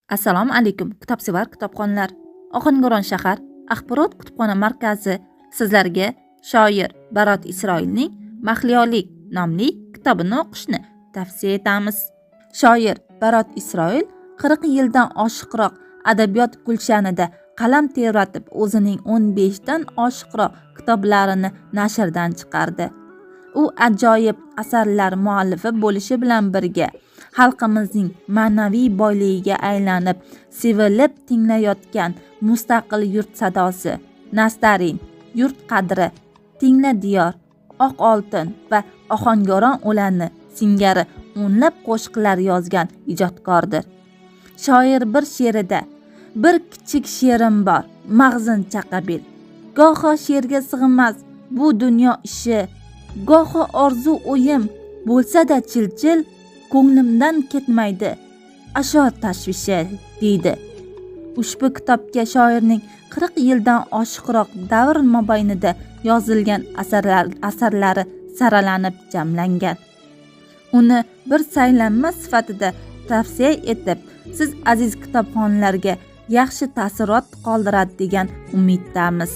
Assalomu alaykum, kitobsevar kitobxonlar. Ohangaron shahar axborot kutubxona markazi sizlarga shoir Barot Isroilning Mahliyolik nomli kitobini o'qishni tavsiya etamiz. Shoir Barot Isroil 40 yildan oshiqroq adabiyot gulshanida qalam tebratib o'zining 15 dan oshiqroq kitoblarini nashrdan chiqardi. U ajoyib asarlar muallifi bo'lishi bilan birga xalqimizning ma'naviy boyligiga aylanib, sevilib tinglayotgan mustaqil yurt sadosi, Nastarin, yurt qadri, Tingla diyor, Oq oltin va Ohangaron o'lani singari o'nlab qo'shiqlar yozgan ijodkordir. Shoir bir she'rida: bir kichik she'rim bor, mag'zin chaqabil. Goho she'rga sig'mas bu dunyo ishi, goho orzu o'yim bo'lsa-da chilchil, ko'nglimdan ketmaydi ashor tashvishi, deydi. Ushbu kitobga shoirning 40 yildan oshiqroq davr mobaynida yozilgan asarlari saralanib jamlangan. Uni bir saylanma sifatida tavsiya etib, siz aziz kitobxonlarga yaxshi taassurot qoldiradi degan umiddamiz.